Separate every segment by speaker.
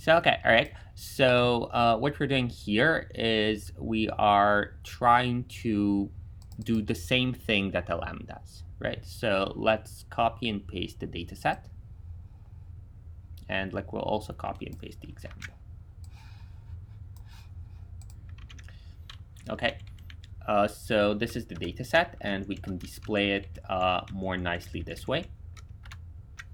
Speaker 1: So, okay, all right. So what we're doing here is we are trying to do the same thing that LM does, right? So let's copy and paste the data set. And like we'll also copy and paste the example. Okay, so this is the data set, and we can display it more nicely this way,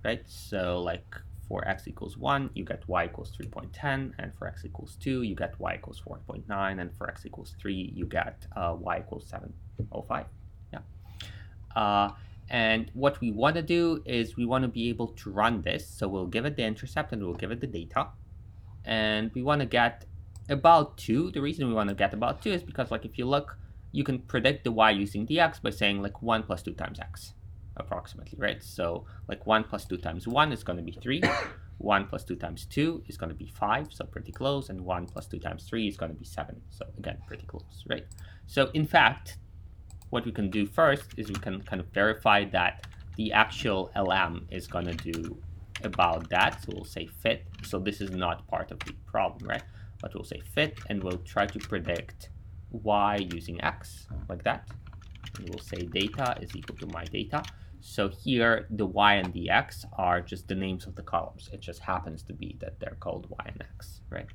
Speaker 1: right? So like for x equals 1, you get y equals 3.10, and for x equals 2, you get y equals 4.9, and for x equals 3, you get y equals 705. Yeah. And what we want to do is we want to be able to run this. So we'll give it the intercept and we'll give it the data. And we want to get about 2. The reason we want to get about 2 is because like if you look, you can predict the y using the x by saying like 1 plus 2 times x. Approximately, right? So like 1 plus 2 times 1 is going to be 3. 1 plus 2 times 2 is going to be 5, so pretty close. And 1 plus 2 times 3 is going to be 7. So again, pretty close, right? So in fact, what we can do first is we can kind of verify that the actual LM is going to do about that. So we'll say fit. So this is not part of the problem, right? But we'll say fit, and we'll try to predict y using x, like that. And we'll say data is equal to my data. So here, the y and the x are just the names of the columns. It just happens to be that they're called y and x, right?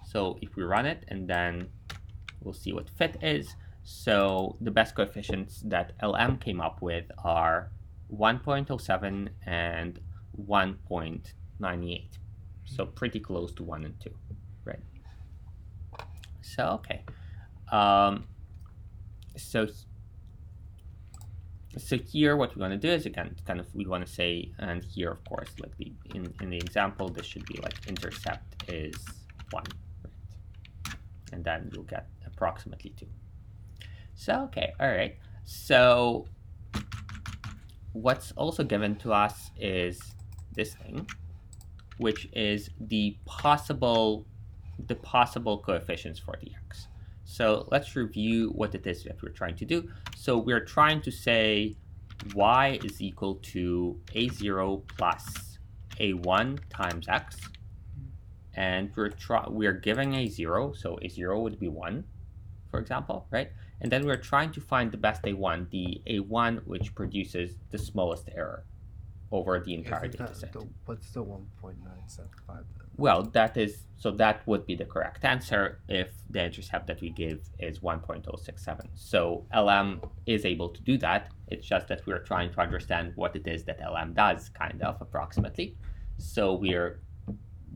Speaker 1: So if we run it, and then we'll see what fit is. So the best coefficients that LM came up with are 1.07 and 1.98. So pretty close to 1 and 2, right? So, okay. So here what we want to do is, again, kind of we want to say, and here of course, like in the example, this should be like intercept is 1, right? And then you'll get approximately 2. So, okay, all right. So what's also given to us is this thing, which is the possible coefficients for the x. So let's review what it is that we're trying to do. So we're trying to say y is equal to a0 plus a1 times x. And we're giving a0, so a0 would be 1, for example, right? And then we're trying to find the best a1, the a1 which produces the smallest error over the entire data set.
Speaker 2: What's the 1.975 then?
Speaker 1: Well, that would be the correct answer if the intercept that we give is 1.067. So LM is able to do that. It's just that we're trying to understand what it is that LM does, kind of, approximately. So we're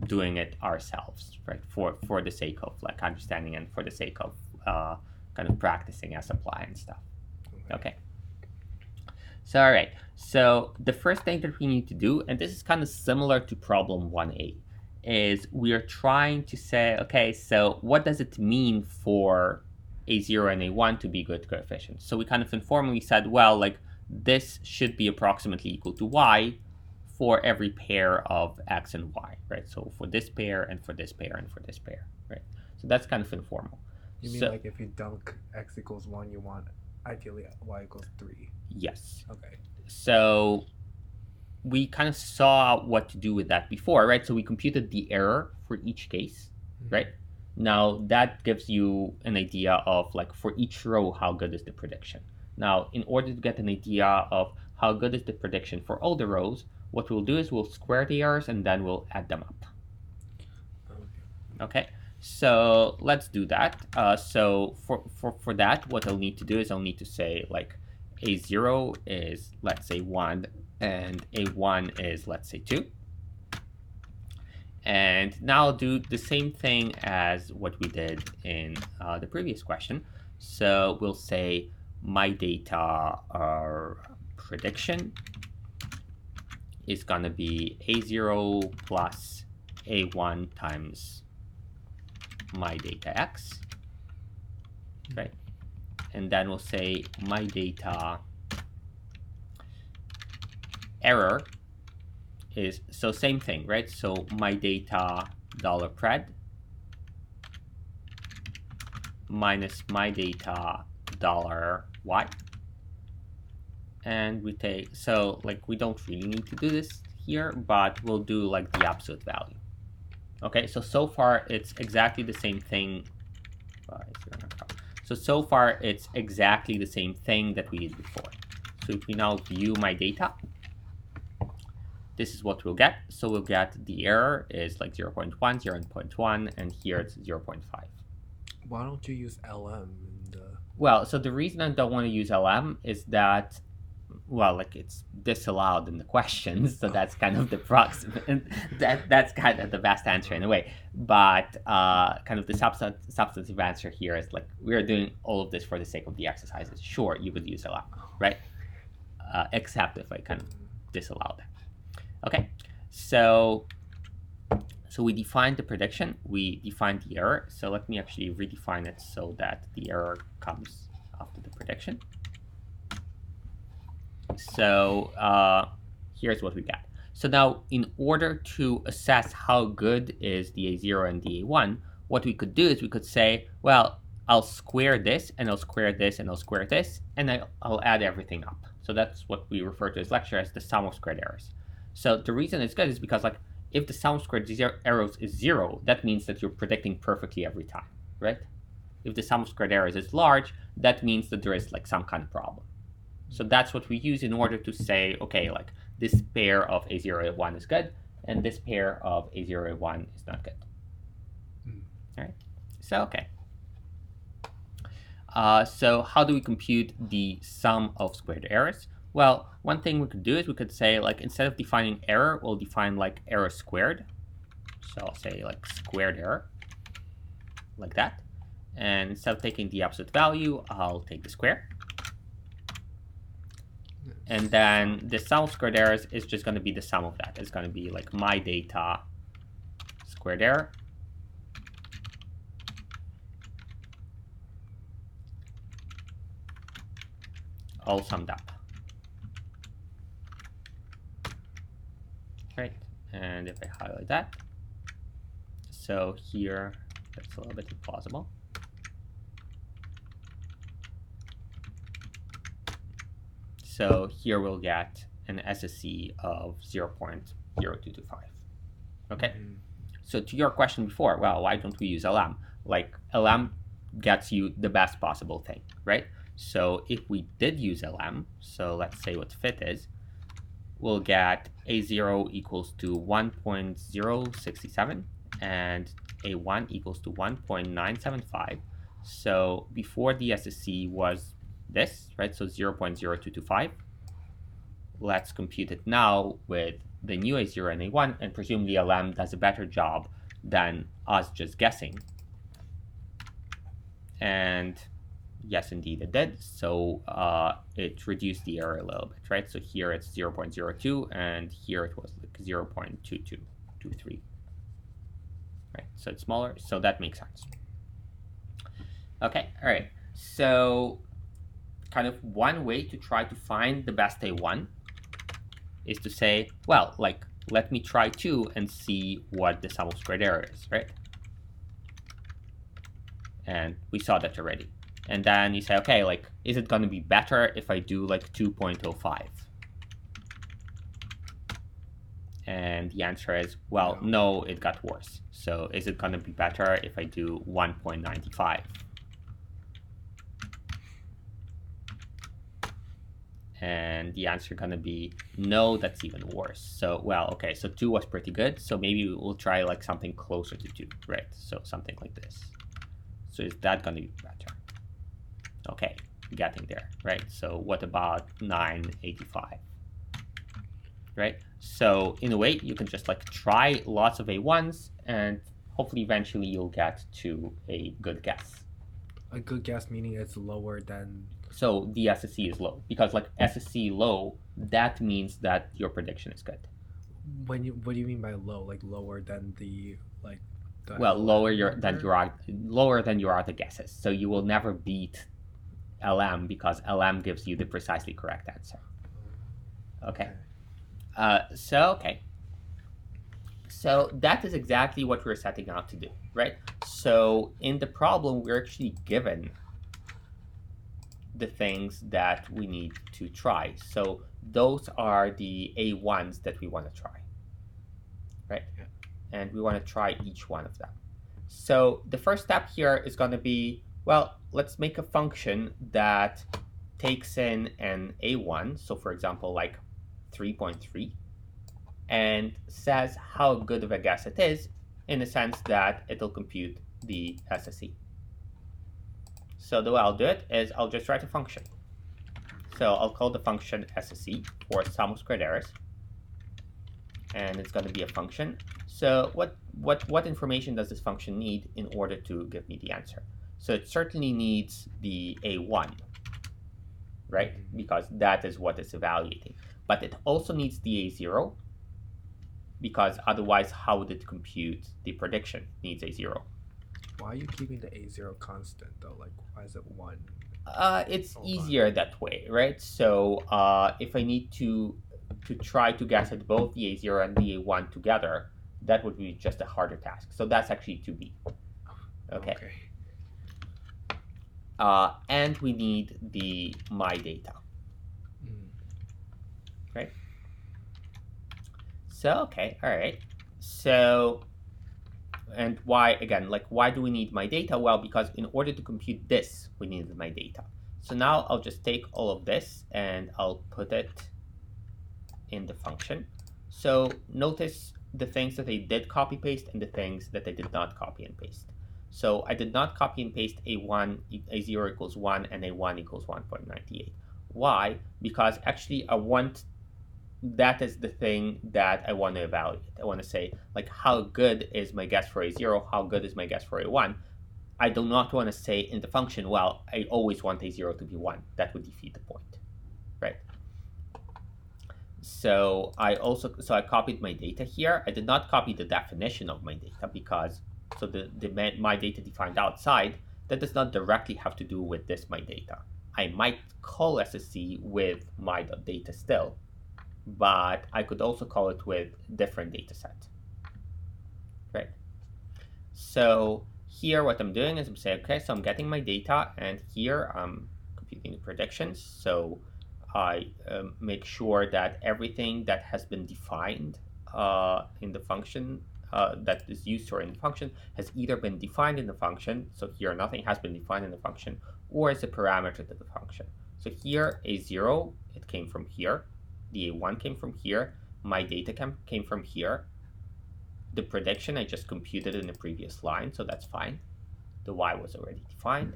Speaker 1: doing it ourselves, right, for the sake of like understanding and for the sake of kind of practicing as apply and stuff. Okay. So, all right. So the first thing that we need to do, and this is kind of similar to problem 1a, is we are trying to say, okay, so what does it mean for a0 and a1 to be good coefficients? So we kind of informally said, well, like this should be approximately equal to y for every pair of x and y, right? So for this pair and for this pair and for this pair, right? So that's kind of informal.
Speaker 2: You mean like if you dunk x equals 1, you want ideally y equals 3?
Speaker 1: Yes.
Speaker 2: Okay.
Speaker 1: So we kind of saw what to do with that before, right? So we computed the error for each case, right? Now that gives you an idea of like for each row, how good is the prediction. Now, in order to get an idea of how good is the prediction for all the rows, what we'll do is we'll square the errors and then we'll add them up. Okay, so let's do that. So for that, what I'll need to do is I'll need to say like a0 is, let's say, 1, and a1 is, let's say, 2. And now I'll do the same thing as what we did in the previous question. So we'll say my data prediction is going to be a0 plus a1 times my data x, right? And then we'll say my data error is, so same thing, right? So my data $pred minus my data $y. And we take, so like we don't really need to do this here, but we'll do like the absolute value. Okay, so far it's exactly the same thing. So far it's exactly the same thing that we did before. So if we now view my data, this is what we'll get. So we'll get the error is like 0.1, 0.1, and here it's 0.5.
Speaker 2: Why don't you use LM?
Speaker 1: Well, so the reason I don't want to use LM is that, well, like it's disallowed in the questions, so that's kind of the proximate. That's kind of the best answer in a way. But kind of the substantive answer here is like we are doing all of this for the sake of the exercises. Sure, you would use LM, right? Except if I kind of disallow that. Okay, so we defined the prediction, we defined the error. So let me actually redefine it so that the error comes after the prediction. So here's what we got. So now in order to assess how good is the A0 and the A1, what we could do is we could say, well, I'll square this and I'll square this and I'll square this and I'll add everything up. So that's what we refer to as lecture as the sum of squared errors. So the reason it's good is because like if the sum of squared errors is 0, that means that you're predicting perfectly every time, right? If the sum of squared errors is large, that means that there is like some kind of problem. So that's what we use in order to say, okay, like this pair of A0, A1 is good, and this pair of A0, A1 is not good. All right. So, okay. So how do we compute the sum of squared errors? Well, one thing we could do is we could say, like, instead of defining error, we'll define like error squared. So I'll say like squared error, like that. And instead of taking the absolute value, I'll take the square. And then the sum of squared errors is just going to be the sum of that. It's going to be like my data squared error all summed up. Right, and if I highlight that, so here that's a little bit implausible. So here we'll get an SSE of 0.0225. Okay, so to your question before, well, why don't we use LM? Like LM gets you the best possible thing, right? So if we did use LM, so let's say what fit is, we'll get A0 equals to 1.067 and A1 equals to 1.975. So before the SSE was this, right? So 0.0225. Let's compute it now with the new A0 and A1, and presumably LM does a better job than us just guessing. And yes, indeed it did. So it reduced the error a little bit, right? So here it's 0.02 and here it was like 0.2223. Right, so it's smaller, so that makes sense. Okay, all right. So kind of one way to try to find the best A1 is to say, well, like, let me try 2 and see what the sum of squared error is, right? And we saw that already. And then you say, okay, like, is it going to be better if I do like 2.05? And the answer is, well, no, it got worse. So is it going to be better if I do 1.95? And the answer is going to be, no, that's even worse. So, well, okay, so 2 was pretty good. So maybe we'll try like something closer to 2, right? So something like this. So is that going to be better? Okay, getting there, right? So what about 985? Right? So in a way, you can just like try lots of A1s and hopefully eventually you'll get to a good guess.
Speaker 2: A good guess meaning it's lower than...
Speaker 1: So the SSE is low, because like SSE low, that means that your prediction is good.
Speaker 2: What do you mean by low? Like lower than the like the
Speaker 1: well,
Speaker 2: LM
Speaker 1: lower than your other guesses. So you will never beat LM because LM gives you the precisely correct answer. Okay. So that is exactly what we're setting out to do, right? So in the problem, we're actually given the things that we need to try. So those are the A1s that we want to try, right?
Speaker 2: Yeah.
Speaker 1: and we want to try each one of them. So the first step here is going to be, well, let's make a function that takes in an A1, so for example, like 3.3, and says how good of a guess it is, in the sense that it'll compute the SSE. So the way I'll do it is I'll just write a function. So I'll call the function SSE for sum of squared errors, and it's going to be a function. So what information does this function need in order to give me the answer? So it certainly needs the A1, right? Because that is what it's evaluating. But it also needs the A0, because otherwise how would it compute the prediction? It needs A0.
Speaker 2: Why are you keeping the A0 constant though? Like, why is it 1?
Speaker 1: It's easier that way, right? So if I need to try to guess at both the A0 and the A1 together, that would be just a harder task. So that's actually 2B. Okay. And we need the my data. Right? So, okay, all right. So, and why, again, like, why do we need my data? Well, because in order to compute this, we need my data. So now I'll just take all of this and I'll put it in the function. So notice the things that I did copy paste and the things that I did not copy and paste. So I did not copy and paste A1, A0 equals 1 and A1 equals 1.98. Why? Because actually that is the thing that I want to evaluate. I want to say, like, how good is my guess for A0? How good is my guess for A1? I do not want to say in the function, well, I always want A0 to be 1. That would defeat the point, right? So I copied my data here. I did not copy the definition of my data because, so the my data defined outside, that does not directly have to do with this my data. I might call SSE with my.data still, but I could also call it with different data set, right? So here what I'm doing is I'm saying, okay, so I'm getting my data, and here I'm computing the predictions. So I make sure that everything that has been defined in the function that is used or in the function has either been defined in the function, so here nothing has been defined in the function, or is a parameter to the function. So here A0, it came from here, the A1 came from here, my data came from here, the prediction I just computed in the previous line, so that's fine. The Y was already defined.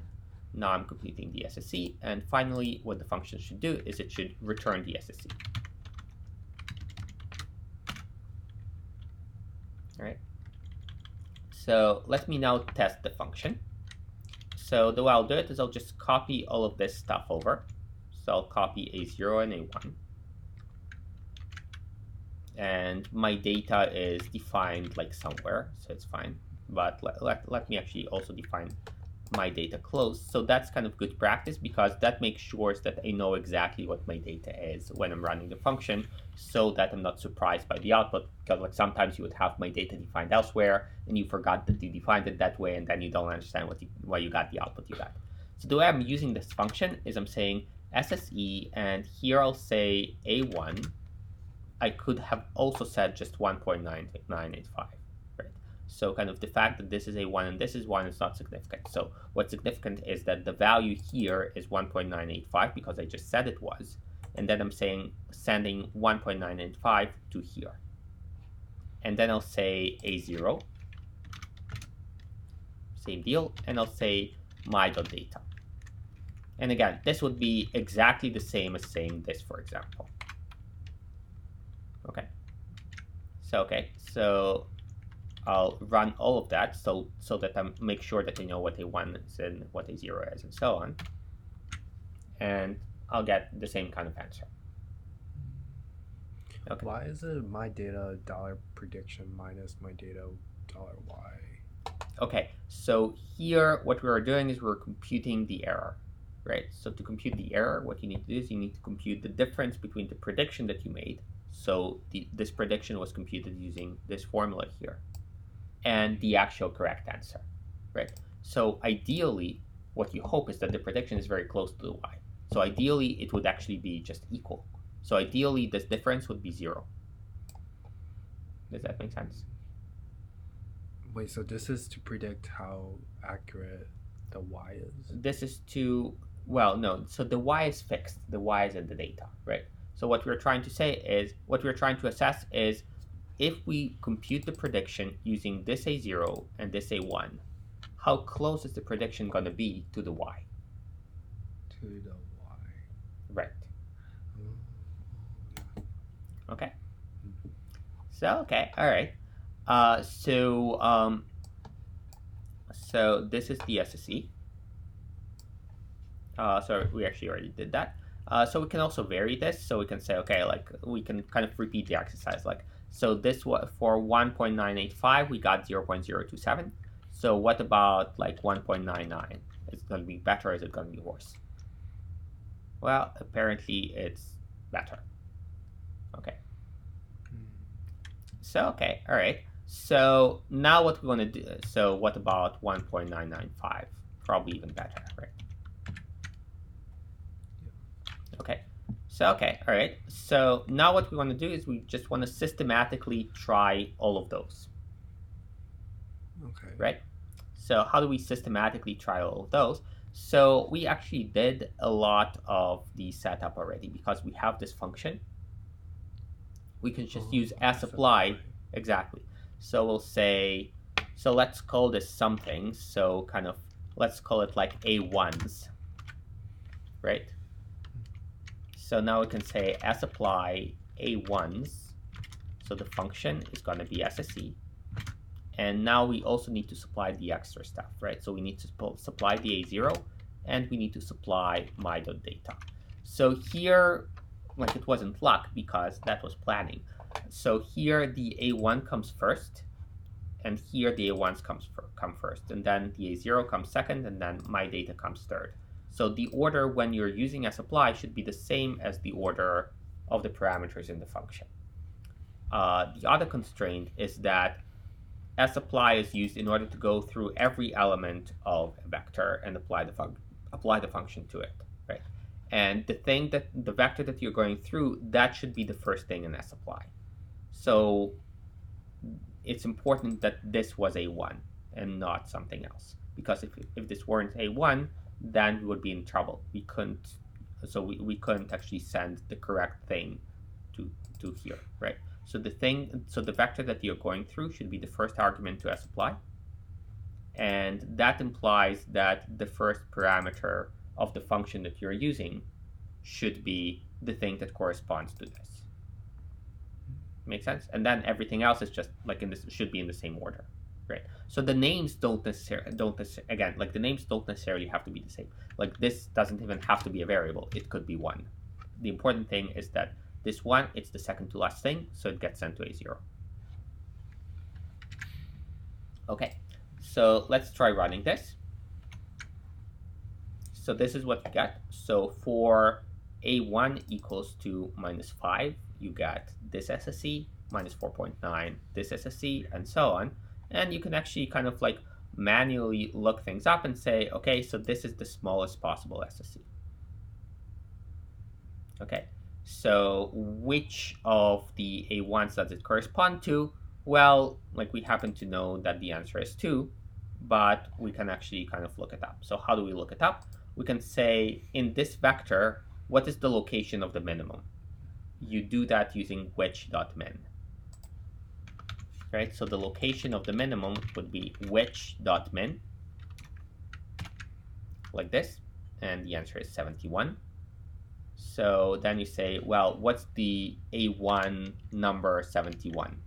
Speaker 1: Now I'm computing the SSE, and finally what the function should do is it should return the SSE. All right. So let me now test the function. So the way I'll do it is I'll just copy all of this stuff over. So I'll copy A0 and A1. And my data is defined like somewhere, so it's fine. But let me actually also define my data close. So that's kind of good practice, because that makes sure that I know exactly what my data is when I'm running the function, so that I'm not surprised by the output. Because like sometimes you would have my data defined elsewhere and you forgot that you defined it that way, and then you don't understand why you got the output you got. So the way I'm using this function is I'm saying SSE, and here I'll say A1. I could have also said just 1.985, right? So kind of the fact that this is A1 and this is 1 is not significant. So what's significant is that the value here is 1.985 because I just said it was. And then I'm saying sending 1.985 to here. And then I'll say A0. Same deal. And I'll say my.data. And again, this would be exactly the same as saying this, for example. Okay. So I'll run all of that so that I make sure that I know what A1 is and what A0 is and so on. And I'll get the same kind of answer. Okay.
Speaker 2: Why is it my data $prediction minus my data $y?
Speaker 1: Okay, so here what we're doing is we're computing the error, right? So to compute the error, what you need to do is you need to compute the difference between the prediction that you made. So this prediction was computed using this formula here, and the actual correct answer, right? So ideally, what you hope is that the prediction is very close to the y. So ideally, it would actually be just equal. So ideally, this difference would be 0. Does that make sense?
Speaker 2: Wait, so this is to predict how accurate the y is?
Speaker 1: This is to, well, no, so the y is fixed. The y is in the data, right? So what we're trying to say is, what we're trying to assess is, if we compute the prediction using this A0 and this A1, how close is the prediction going to be to the y?
Speaker 2: To the y.
Speaker 1: Right.
Speaker 2: Oh,
Speaker 1: Okay.
Speaker 2: yeah.
Speaker 1: So, okay, all right. So this is the SSE. So we actually already did that. So we can also vary this. So we can say, okay, like we can kind of repeat the exercise. Like, so this was for 1.985, we got 0.027. So what about like 1.99? Is it going to be better or is it going to be worse? Well, apparently it's better. Okay. So, okay, all right. So now what we're going to do, so what about 1.995? Probably even better, right? Okay. So, okay, all right. So now what we want to do is we just want to systematically try all of those.
Speaker 2: Okay.
Speaker 1: Right? So how do we systematically try all of those? So we actually did a lot of the setup already because we have this function. We can just use sapply. Exactly. So we'll say, so let's call this something. So kind of, let's call it like A1s, right? So now we can say sapply A1s. So the function is going to be SSE. And now we also need to supply the extra stuff, right? So we need to supply the A0 and we need to supply my.data. So here, like it wasn't luck because that was planning. So here the A1 comes first, and here the A1s come first, and then the A0 comes second, and then my data comes third. So the order when you're using sapply should be the same as the order of the parameters in the function. The other constraint is that sapply is used in order to go through every element of a vector and apply the function to it, right? And the vector that you're going through, that should be the first thing in sapply. So it's important that this was A1 and not something else, because if this weren't A1, then we would be in trouble. We couldn't actually send the correct thing to here, right? So the vector that you're going through should be the first argument to sapply, and that implies that the first parameter of the function that you're using should be the thing that corresponds to this. Make sense? And then everything else is just like should be in the same order, right? So the names don't necessarily have to be the same. Like this doesn't even have to be a variable. It could be one. The important thing is that this one, it's the second to last thing, so it gets sent to A0. Okay, so let's try running this. So this is what you get. So for A1 equals to -5, you get this SSE, -4.9, this SSE, and so on. And you can actually kind of like manually look things up and say, okay, so this is the smallest possible SSE. Okay, so which of the A1s does it correspond to? Well, like we happen to know that the answer is 2, but we can actually kind of look it up. So how do we look it up? We can say in this vector, what is the location of the minimum? You do that using which.min. Right, so the location of the minimum would be which.min, like this, and the answer is 71. So then you say, well, what's the A1 number 71?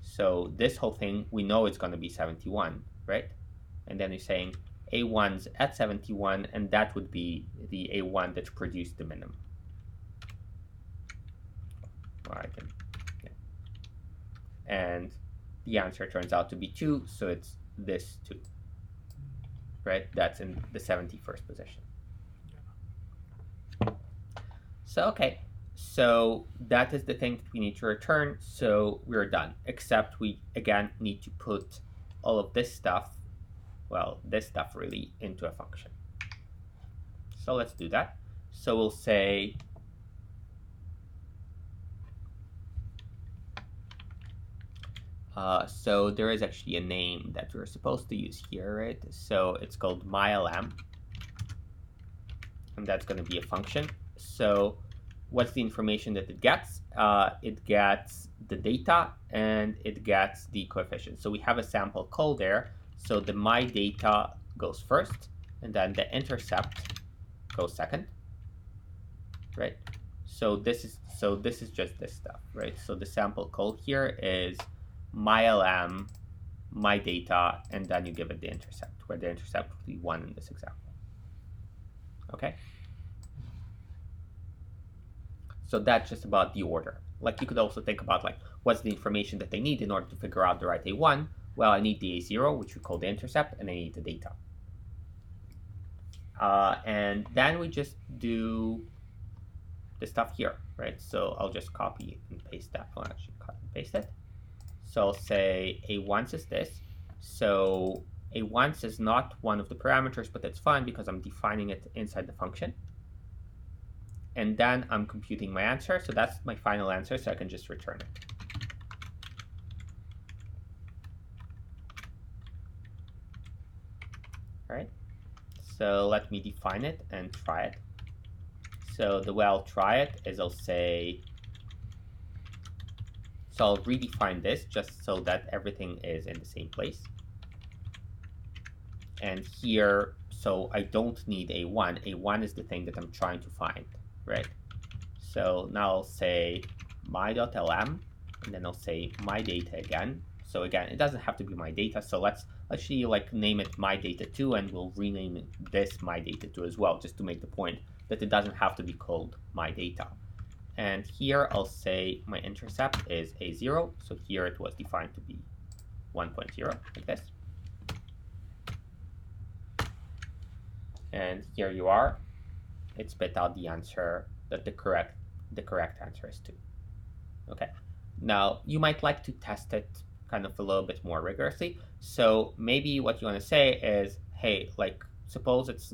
Speaker 1: So this whole thing, we know it's going to be 71, right? And then you're saying A1's at 71, and that would be the A1 that produced the minimum. Or I can, yeah. And the answer turns out to be 2, so it's this 2, right? That's in the 71st position. So, okay, so that is the thing that we need to return, so we're done, except we, again, need to put all of this stuff, well, this stuff really, into a function. So let's do that. So we'll say So there is actually a name that we're supposed to use here, right? So it's called my.lm, and that's going to be a function. So what's the information that it gets? It gets the data and it gets the coefficient. So we have a sample call there. So the my data goes first, and then the intercept goes second, right? So this is just this stuff, right? So the sample call here is my.lm, my data, and then you give it the intercept, where the intercept would be 1 in this example. Okay? So that's just about the order. Like you could also think about like what's the information that they need in order to figure out the right A1. Well, I need the A0, which we call the intercept, and I need the data. And then we just do the stuff here, right? So I'll just copy and paste that. I'll actually copy and paste it. So I'll say A1 is this. So A1 is not one of the parameters, but that's fine because I'm defining it inside the function. And then I'm computing my answer. So that's my final answer, so I can just return it. All right. So let me define it and try it. So the way I'll try it is I'll say, so I'll redefine this just so that everything is in the same place. And here, so I don't need A1. A1 is the thing that I'm trying to find, right? So now I'll say my.lm, and then I'll say my data again. So again, it doesn't have to be my data. So let's actually like name it my data2, and we'll rename it this my data2 as well, just to make the point that it doesn't have to be called my data. And here I'll say my intercept is A0. So here it was defined to be 1.0, like this. And here you are. It spit out the answer that the correct answer is 2. Okay. Now you might like to test it kind of a little bit more rigorously. So maybe what you want to say is, hey, like suppose it's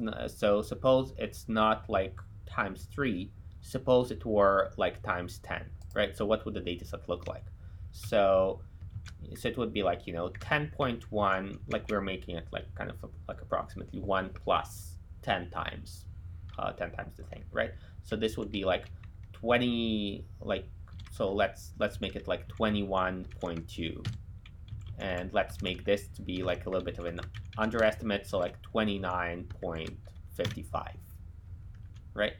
Speaker 1: not like times 3. Suppose it were like times 10, right? So what would the data set look like? So it would be like 10.1, like we're making it like kind of like approximately 1 plus 10 times 10 times the thing, right? So this would be like 20, like, so let's make it like 21.2, and let's make this to be like a little bit of an underestimate, so like 29.55, right?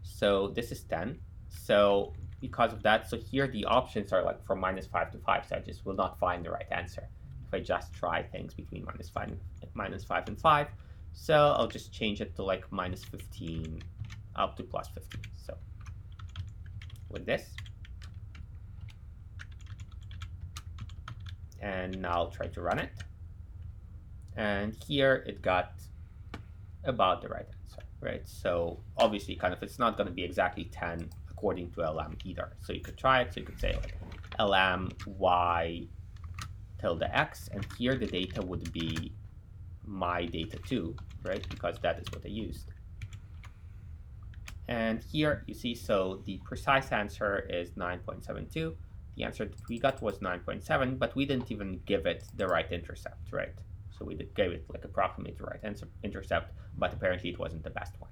Speaker 1: So this is 10. So because of that, so here the options are like from -5 to 5, so I just will not find the right answer if I just try things between -5 and 5. So I'll just change it to like -15 up to +15. So with this, and now I'll try to run it, and here it got about the right answer, right? So obviously kind of it's not going to be exactly 10 according to LM either. So you could try it. So you could say like LM y tilde x, and here the data would be my data2, right? Because that is what I used. And here you see, so the precise answer is 9.72. The answer that we got was 9.7, but we didn't even give it the right intercept, right? So we gave it like approximately the right intercept, but apparently it wasn't the best one.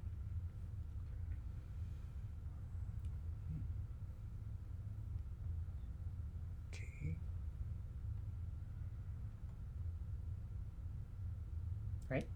Speaker 2: Okay.
Speaker 1: Right?